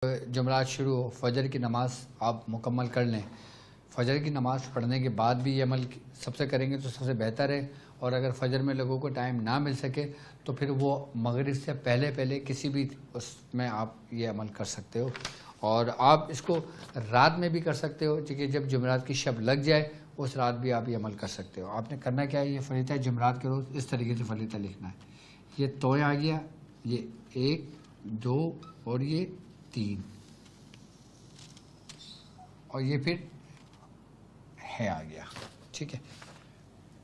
جمعرات شروع ہو، فجر کی نماز آپ مکمل کر لیں. فجر کی نماز پڑھنے کے بعد بھی یہ عمل سب سے کریں گے تو سب سے بہتر ہے. اور اگر فجر میں لوگوں کو ٹائم نہ مل سکے تو پھر وہ مغرب سے پہلے کسی بھی اس میں آپ یہ عمل کر سکتے ہو. اور آپ اس کو رات میں بھی کر سکتے ہو، کیونکہ جب جمعرات کی شب لگ جائے اس رات بھی آپ یہ عمل کر سکتے ہو. آپ نے کرنا کیا ہے، یہ فریضہ جمعرات کے روز اس طریقے سے فریضہ لکھنا ہے. یہ توئے آ گیا، یہ 1 2 اور یہ 3، اور یہ پھر ہے آ گیا. ٹھیک ہے،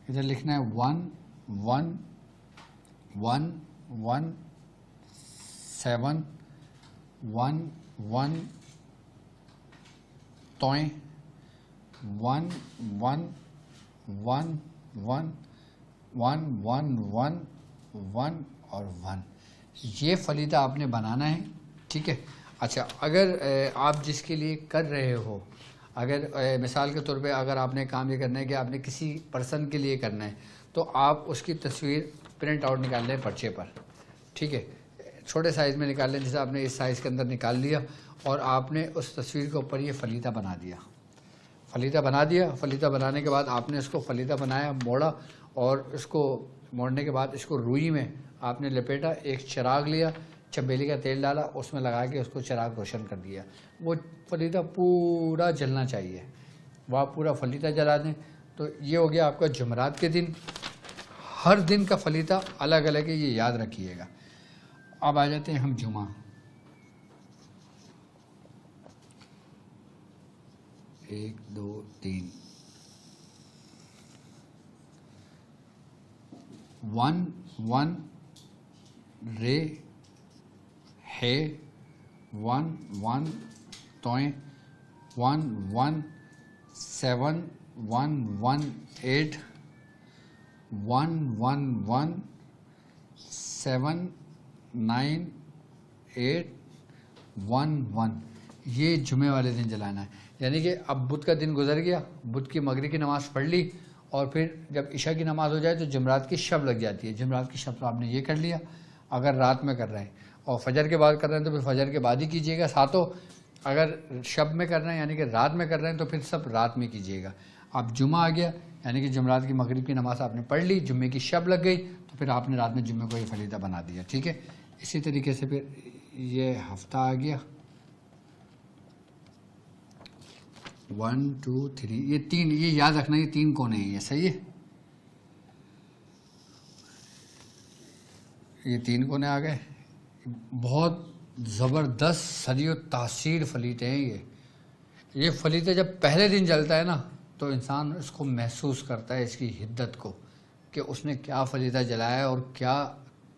ادھر لکھنا ہے 1 1 1 1 7 1 1 توئیں 1 1 1 1 1 1 1 1 اور 1. یہ فریضہ آپ نے بنانا ہے. ٹھیک ہے. اچھا، اگر آپ جس کے لیے کر رہے ہو، اگر مثال کے طور پہ اگر آپ نے کام یہ کرنا ہے کہ آپ نے کسی پرسن کے لیے کرنا ہے، تو آپ اس کی تصویر پرنٹ آؤٹ نکال لیں پرچے پر. ٹھیک ہے، چھوٹے سائز میں نکال لیں، جیسے آپ نے اس سائز کے اندر نکال لیا، اور آپ نے اس تصویر کے اوپر یہ فریضہ بنا دیا. فریضہ بنانے کے بعد آپ نے اس کو فریضہ بنایا، موڑا، اور اس کو موڑنے کے بعد اس کو روئی میں آپ نے لپیٹا. ایک چراغ لیا، چنبیلی کا تیل ڈالا، اس میں لگا کے اس کو چراغ روشن کر دیا. وہ فریضہ پورا جلنا چاہیے، وہ آپ پورا فریضہ جلا دیں. تو یہ ہو گیا آپ کا جمعرات کے دن. ہر دن کا فریضہ الگ الگ ہے، یہ یاد رکھیے گا. اب آ جاتے ہیں ہم جمعہ. ایک 2 3 1 1 رے ہے 1 1 توئیں 1 1 7 1 1 8 1 1 1 7 9 8 1 1. یہ جمعے والے دن جلانا ہے. یعنی کہ اب بدھ کا دن گزر گیا، بدھ کی مغرب کی نماز پڑھ لی، اور پھر جب عشاء کی نماز ہو جائے تو جمعرات کی شب لگ جاتی ہے. جمعرات کی شب تو آپ نے یہ کر لیا اگر رات میں کر رہے ہیں، اور فجر کے بعد کر رہے ہیں تو پھر فجر کے بعد ہی کیجیے گا. ساتوں اگر شب میں کر رہے ہیں یعنی کہ رات میں کر رہے ہیں تو پھر سب رات میں کیجیے گا. اب جمعہ آ گیا، یعنی کہ جمعرات کی مغرب کی نماز آپ نے پڑھ لی، جمعے کی شب لگ گئی، تو پھر آپ نے رات میں جمعے کو یہ فریضہ بنا دیا. ٹھیک ہے. اسی طریقے سے پھر یہ ہفتہ آ گیا، 1 2 3. یہ 3، یہ یاد رکھنا، یہ 3 کونے ہیں. یہ صحیح ہے، یہ 3 کونے آ گئے. بہت زبردست صدی و تاثیر فریضے ہیں یہ فریضہ جب پہلے دن جلتا ہے نا تو انسان اس کو محسوس کرتا ہے، اس کی حدت کو، کہ اس نے کیا فریضہ جلایا ہے اور کیا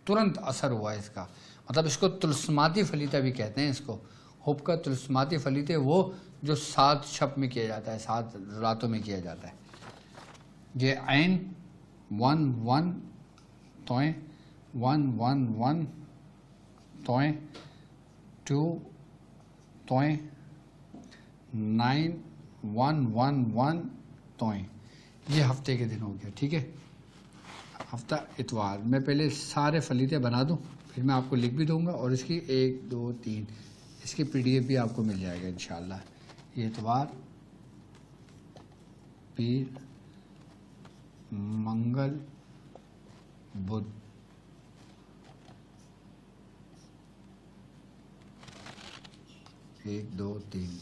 ترنت اثر ہوا ہے اس کا. مطلب اس کو طلسماتی فریضہ بھی کہتے ہیں. اس کو حب کا طلسماتی فریضہ وہ جو 7 شب میں کیا جاتا ہے، 7 راتوں میں کیا جاتا ہے. یہ عین 1 1 توئیں 1 1 1 توئیں 2 توئیں 9 1 1 1 توئیں. یہ ہفتے کے دن ہو گیا. ٹھیک ہے. ہفتہ اتوار. میں پہلے سارے فریضے بنا دوں، پھر میں آپ کو لکھ بھی دوں گا، اور اس کی 1 2 3 اس کی PDF بھی آپ کو مل جائے گا انشاءاللہ. یہ اتوار، پیر، منگل، بدھ. ایک 2 3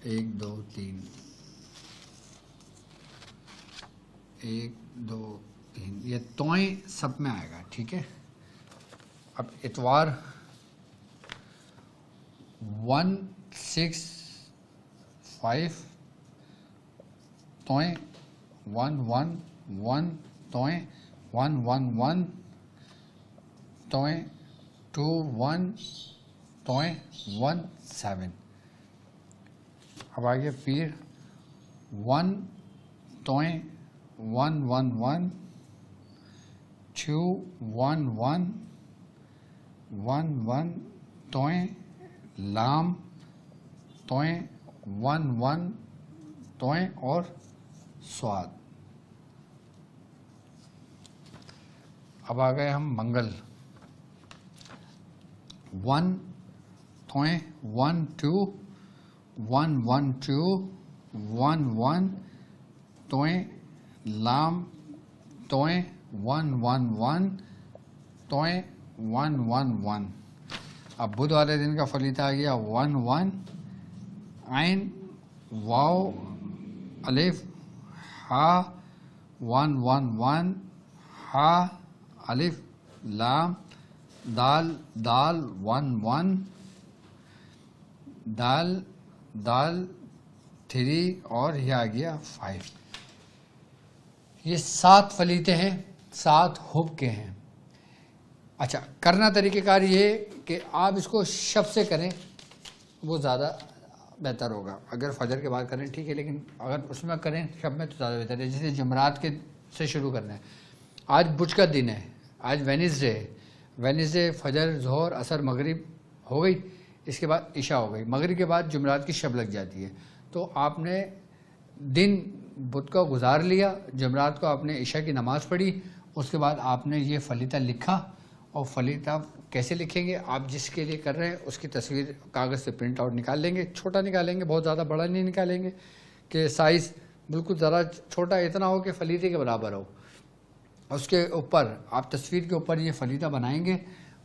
1 2 3 1 2 3. یہ توئیں سب میں آئے گا. ٹھیک ہے. اب اتوار 1 6 5 توئیں 1 1 1 توئیں 1 1 1 توئیں 2 1 توئیں 1 7. اب آگے پیر 1 توئیں 1 1 1 2 1 1 1 1 توئیں لام توئیں 1 1 توئیں اور سواد. اب آ گئے ہم منگل. 1 تویں 1 2 1 1 2 1 1 تویں لام تویں 1 1 1 تویں 1 1 1. اب بدھ والے دن کا فلیطہ آ گیا 1 1 عین واو الف ہا 1 1 1 ہا الف لام دال دال 1 1 دال دال 3 اور یہ آ گیا 5. یہ 7 فلیطے ہیں، 7 حب کے ہیں. اچھا، کرنا طریقہ کار یہ کہ آپ اس کو شب سے کریں وہ زیادہ بہتر ہوگا. اگر فجر کے بعد کریں ٹھیک ہے، لیکن اگر اس میں کریں شب میں تو زیادہ بہتر ہے. جیسے جمعرات کے سے شروع کرنا ہے. آج بدھ کا دن ہے، آج وینسڈے ہے. وینسڈے فجر ظہر عصر مغرب ہو گئی، اس کے بعد عشاء ہو گئی. مغرب کے بعد جمعرات کی شب لگ جاتی ہے. تو آپ نے دن بدھ کا گزار لیا، جمعرات کو آپ نے عشاء کی نماز پڑھی، اس کے بعد آپ نے یہ فلیطہ لکھا. اور فلیطہ کیسے لکھیں گے؟ آپ جس کے لیے کر رہے ہیں اس کی تصویر کاغذ سے پرنٹ آؤٹ نکال لیں گے. چھوٹا نکالیں گے، بہت زیادہ بڑا نہیں نکالیں گے کہ سائز بالکل ذرا چھوٹا اتنا ہو کہ فلیطے کے برابر ہو. اس کے اوپر آپ تصویر کے اوپر یہ فلیطہ بنائیں گے.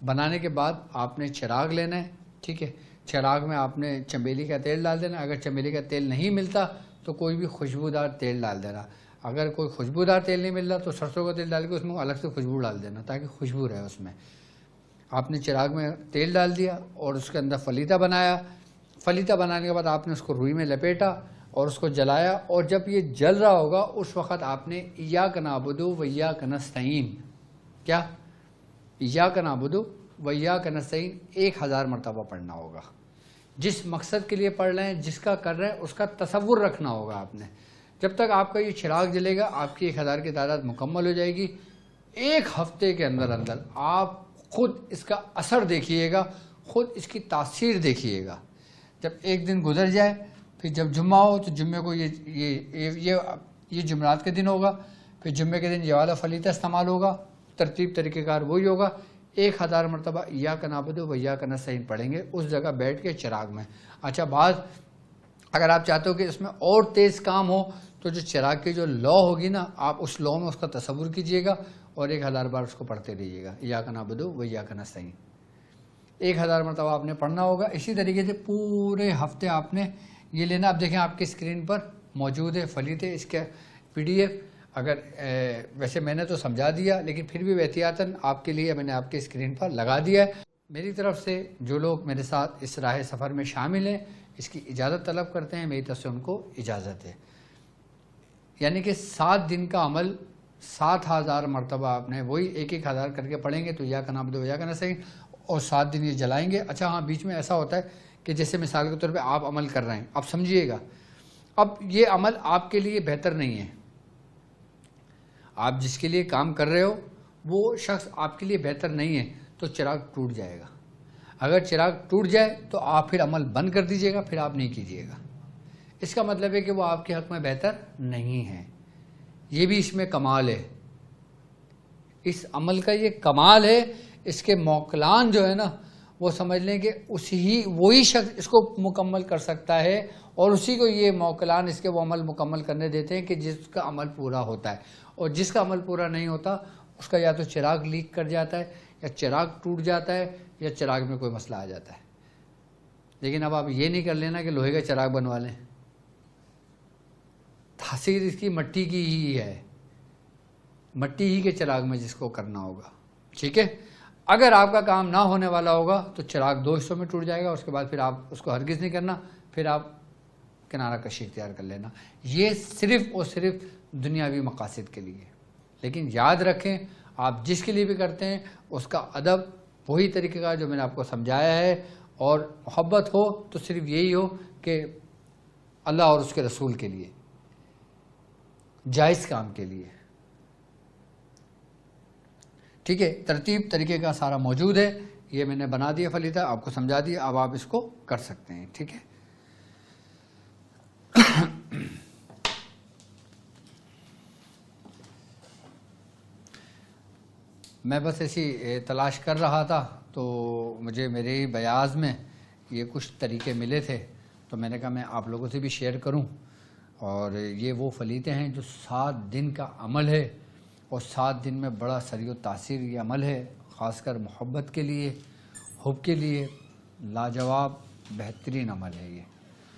بنانے کے بعد آپ نے چراغ لینا ہے، ٹھیک ہے. چراغ میں آپ نے چمیلی کا تیل ڈال دینا. اگر چمیلی کا تیل نہیں ملتا تو کوئی بھی خوشبودار تیل ڈال دینا. اگر کوئی خوشبودار تیل نہیں مل رہا تو سرسوں کا تیل ڈال کے اس میں الگ سے خوشبو ڈال دینا تاکہ خوشبو رہے اس میں. آپ نے چراغ میں تیل ڈال دیا اور اس کے اندر فلیطہ بنایا. فلیطہ بنانے کے بعد آپ نے اس کو روئی میں لپیٹا اور اس کو جلایا. اور جب یہ جل رہا ہوگا اس وقت آپ نے ایاک نعبد و ایاک نستعین، کیا ایاک نعبد و ایاک نستعین 1000 مرتبہ پڑھنا ہوگا. جس مقصد کے لیے پڑھ رہے ہیں، جس کا کر رہے ہیں، اس کا تصور رکھنا ہوگا آپ نے. جب تک آپ کا یہ چراغ جلے گا آپ کی 1000 کی تعداد مکمل ہو جائے گی. 1 ہفتے کے اندر اندر آپ خود اس کا اثر دیکھیے گا، خود اس کی تاثیر دیکھیے گا. جب ایک دن گزر جائے، پھر جب جمعہ ہو تو جمعے کو یہ جمعرات کے دن ہوگا، پھر جمعے کے دن یہ والا فلیطہ استعمال ہوگا. ترتیب طریقہ کار وہی ہوگا. 1000 مرتبہ ایاک نعبد و ایاک نستعین پڑھیں گے اس جگہ بیٹھ کے چراغ میں. اچھا، بعض اگر آپ چاہتے ہو کہ اس میں اور تیز کام ہو تو جو چراغ کی جو لو ہوگی نا، آپ اس لو میں اس کا تصور کیجئے گا اور 1000 بار اس کو پڑھتے رہیے گا. ایاک نعبد و ایاک نستعین 1000 مرتبہ آپ نے پڑھنا ہوگا. اسی طریقے سے پورے ہفتے آپ نے یہ لینا. اب دیکھیں آپ کی اسکرین پر موجود ہے فلیطے، اس کے PDF. اگر ویسے میں نے تو سمجھا دیا لیکن پھر بھی احتیاطاً آپ کے لیے میں نے آپ کے اسکرین پر لگا دیا ہے. میری طرف سے جو لوگ میرے ساتھ اس راہ سفر میں شامل ہیں، اس کی اجازت طلب کرتے ہیں، میری طرف سے ان کو اجازت ہے. یعنی کہ 7 دن کا عمل 7000 مرتبہ آپ نے وہی 1000 کر کے پڑھیں گے تو ایاک نعبد و ایاک نستعین، اور 7 دن یہ جلائیں گے. اچھا ہاں، بیچ میں ایسا ہوتا ہے کہ جیسے مثال کے طور پہ آپ عمل کر رہے ہیں، اب سمجھیے گا، اب یہ عمل آپ کے لیے بہتر نہیں ہے. آپ جس کے لیے کام کر رہے ہو وہ شخص آپ کے لیے بہتر نہیں ہے تو چراغ ٹوٹ جائے گا. اگر چراغ ٹوٹ جائے تو آپ پھر عمل بند کر دیجئے گا، پھر آپ نہیں کیجئے گا. اس کا مطلب ہے کہ وہ آپ کے حق میں بہتر نہیں ہے. یہ بھی اس میں کمال ہے، اس عمل کا یہ کمال ہے. اس کے موکلان جو ہے نا، وہ سمجھ لیں کہ وہی شخص اس کو مکمل کر سکتا ہے، اور اسی کو یہ موکلان اس کے وہ عمل مکمل کرنے دیتے ہیں کہ جس کا عمل پورا ہوتا ہے. اور جس کا عمل پورا نہیں ہوتا اس کا یا تو چراغ لیک کر جاتا ہے، یا چراغ ٹوٹ جاتا ہے، یا چراغ میں کوئی مسئلہ آ جاتا ہے. لیکن اب آپ یہ نہیں کر لینا کہ لوہے کا چراغ بنوا لیں. تاثیر اس کی مٹی کی ہی ہے، مٹی ہی کے چراغ میں جس کو کرنا ہوگا. ٹھیک ہے، اگر آپ کا کام نہ ہونے والا ہوگا تو چراغ 2 حصوں میں ٹوٹ جائے گا. اس کے بعد پھر آپ اس کو ہرگز نہیں کرنا، پھر آپ کنارہ کشی اختیار کر لینا. یہ صرف اور صرف دنیاوی مقاصد کے لیے. لیکن یاد رکھیں، آپ جس کے لیے بھی کرتے ہیں اس کا ادب وہی طریقے کا جو میں نے آپ کو سمجھایا ہے. اور محبت ہو تو صرف یہی ہو کہ اللہ اور اس کے رسول کے لیے، جائز کام کے لیے. ٹھیک ہے، ترتیب طریقے کا سارا موجود ہے. یہ میں نے بنا دیا فلیطہ، آپ کو سمجھا دیا. اب آپ اس کو کر سکتے ہیں. ٹھیک ہے، میں بس ایسی تلاش کر رہا تھا تو مجھے میرے بیاض میں یہ کچھ طریقے ملے تھے، تو میں نے کہا میں آپ لوگوں سے بھی شیئر کروں. اور یہ وہ فلیتے ہیں جو 7 دن کا عمل ہے، اور 7 دن میں بڑا سری و تاثیر یہ عمل ہے، خاص کر محبت کے لیے، حب کے لیے لاجواب بہترین عمل ہے یہ.